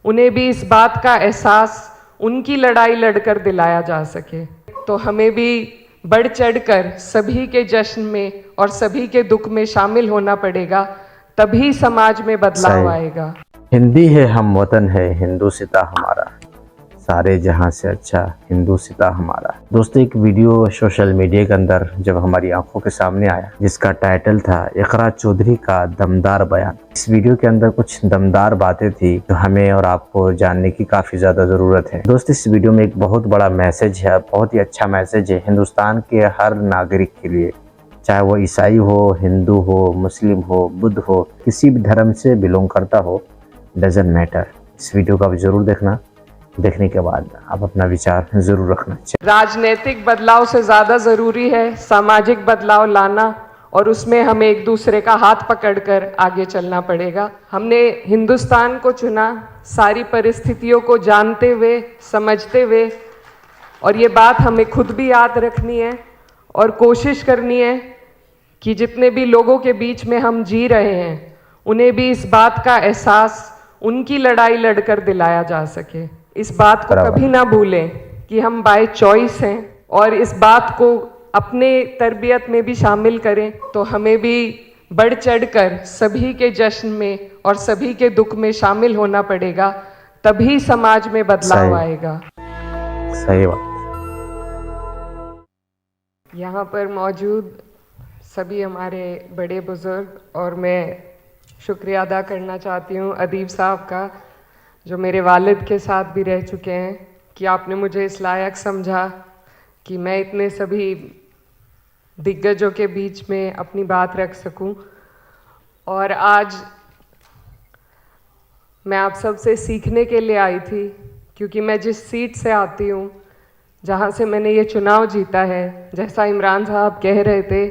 उन्हें भी इस बात का एहसास उनकी लड़ाई लड़कर दिलाया जा सके। तो हमें भी बढ़ चढ़कर सभी के जश्न में और सभी के दुख में शामिल होना पड़ेगा, तभी समाज में बदलाव आएगा। हिंदी है हम वतन है हिंदू सिता हमारा, सारे जहां से अच्छा हिंदू सिता हमारा। दोस्तों, एक वीडियो सोशल मीडिया के अंदर जब हमारी आंखों के सामने आया, जिसका टाइटल था इकरा चौधरी का दमदार बयान। इस वीडियो के अंदर कुछ दमदार बातें थी तो हमें और आपको जानने की काफी ज्यादा जरूरत है। दोस्त, इस वीडियो में एक बहुत बड़ा मैसेज है, बहुत ही अच्छा मैसेज है हिंदुस्तान के हर नागरिक के लिए, चाहे वो ईसाई हो, हिंदू हो, मुस्लिम हो, बुद्ध हो, किसी भी धर्म से बिलोंग करता हो, डजंट मैटर। इस वीडियो को आप जरूर देखना, देखने के बाद आप अपना विचार जरूर रखना। राजनीतिक बदलाव से ज्यादा जरूरी है सामाजिक बदलाव लाना, और उसमें हमें एक दूसरे का हाथ पकड़कर आगे चलना पड़ेगा। हमने हिंदुस्तान को चुना सारी परिस्थितियों को जानते हुए, समझते हुए, और ये बात हमें खुद भी याद रखनी है और कोशिश करनी है कि जितने भी लोगों के बीच में हम जी रहे हैं, उन्हें भी इस बात का एहसास उनकी लड़ाई लड़कर दिलाया जा सके। इस बात को कभी ना भूलें कि हम बाय चॉइस हैं, और इस बात को अपने तरबियत में भी शामिल करें। तो हमें भी बढ़ चढ़कर सभी के जश्न में और सभी के दुख में शामिल होना पड़ेगा, तभी समाज में बदलाव आएगा। सही बात। यहाँ पर मौजूद सभी हमारे बड़े बुजुर्ग, और मैं शुक्रिया अदा करना चाहती हूँ अदीब साहब का, जो मेरे वालिद के साथ भी रह चुके हैं, कि आपने मुझे इस लायक समझा कि मैं इतने सभी दिग्गजों के बीच में अपनी बात रख सकूं। और आज मैं आप सबसे सीखने के लिए आई थी, क्योंकि मैं जिस सीट से आती हूँ, जहाँ से मैंने ये चुनाव जीता है, जैसा इमरान साहब कह रहे थे,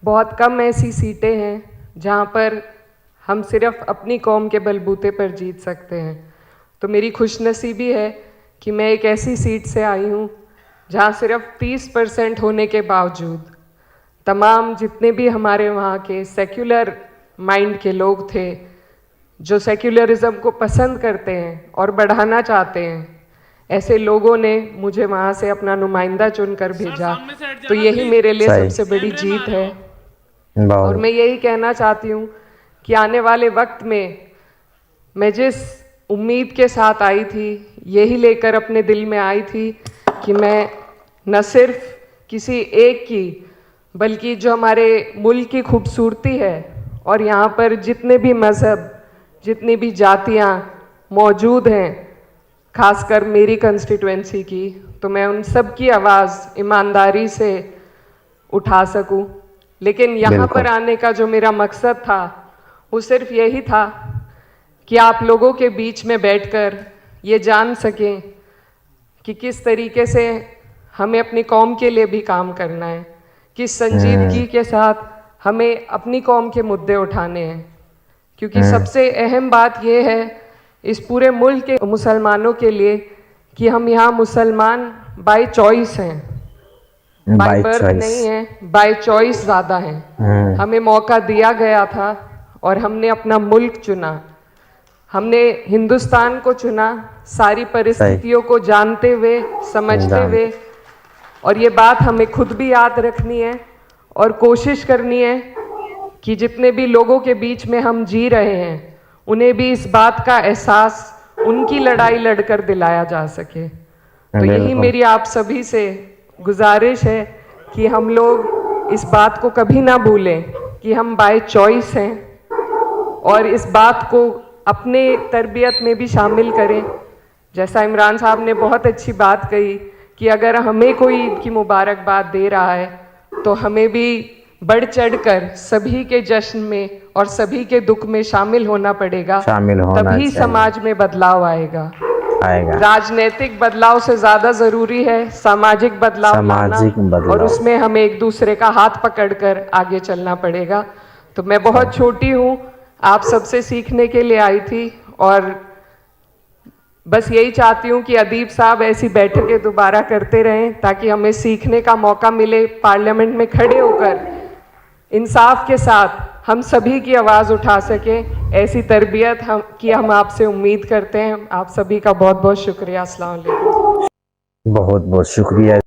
बहुत कम ऐसी सीटें हैं जहाँ पर हम सिर्फ अपनी कौम के बलबूते पर जीत सकते हैं। तो मेरी खुशनसीबी है कि मैं एक ऐसी सीट से आई हूँ जहाँ सिर्फ 30% होने के बावजूद तमाम जितने भी हमारे वहाँ के सेक्युलर माइंड के लोग थे, जो सेक्युलरिज्म को पसंद करते हैं और बढ़ाना चाहते हैं, ऐसे लोगों ने मुझे वहाँ से अपना नुमाइंदा चुनकर भेजा। तो यही मेरे लिए सबसे बड़ी जीत है। और मैं यही कहना चाहती हूँ कि आने वाले वक्त में मैं जिस उम्मीद के साथ आई थी, यही लेकर अपने दिल में आई थी कि मैं न सिर्फ किसी एक की, बल्कि जो हमारे मुल्क की खूबसूरती है, और यहाँ पर जितने भी मज़हब, जितनी भी जातियाँ मौजूद हैं, खासकर मेरी कंस्टिट्यूएंसी की, तो मैं उन सब की आवाज़ ईमानदारी से उठा सकूं। लेकिन यहाँ पर आने का जो मेरा मकसद था, वो सिर्फ यही था कि आप लोगों के बीच में बैठकर ये जान सकें कि किस तरीके से हमें अपनी कौम के लिए भी काम करना है, किस संजीदगी के साथ हमें अपनी कौम के मुद्दे उठाने हैं। क्योंकि सबसे अहम बात यह है इस पूरे मुल्क के मुसलमानों के लिए कि हम यहाँ मुसलमान बाय चॉइस हैं, बाय बर्थ नहीं है, बाय चॉइस ज़्यादा है। हमें मौका दिया गया था और हमने अपना मुल्क चुना, हमने हिंदुस्तान को चुना सारी परिस्थितियों को जानते हुए, समझते हुए, और ये बात हमें खुद भी याद रखनी है और कोशिश करनी है कि जितने भी लोगों के बीच में हम जी रहे हैं, उन्हें भी इस बात का एहसास उनकी लड़ाई लड़कर दिलाया जा सके। तो यही मेरी आप सभी से गुजारिश है कि हम लोग इस बात को कभी ना भूलें कि हम बाय चॉइस हैं, और इस बात को अपने तरबियत में भी शामिल करें। जैसा इमरान साहब ने बहुत अच्छी बात कही कि अगर हमें कोई ईद की मुबारकबाद दे रहा है, तो हमें भी बढ़ चढ़कर सभी के जश्न में और सभी के दुख में शामिल होना पड़ेगा, तभी समाज में बदलाव आएगा। राजनीतिक बदलाव से ज्यादा जरूरी है सामाजिक बदलाव लाना, और उसमें हमें एक दूसरे का हाथ पकड़कर आगे चलना पड़ेगा। तो मैं बहुत छोटी हूँ, आप सबसे सीखने के लिए आई थी, और बस यही चाहती हूँ कि अदीब साहब ऐसी बैठकें दोबारा करते रहें, ताकि हमें सीखने का मौका मिले, पार्लियामेंट में खड़े होकर इंसाफ के साथ हम सभी की आवाज़ उठा सके, ऐसी तरबियत हम आपसे उम्मीद करते हैं। आप सभी का बहुत बहुत शुक्रिया। अस्सलाम वालेकुम। बहुत बहुत शुक्रिया।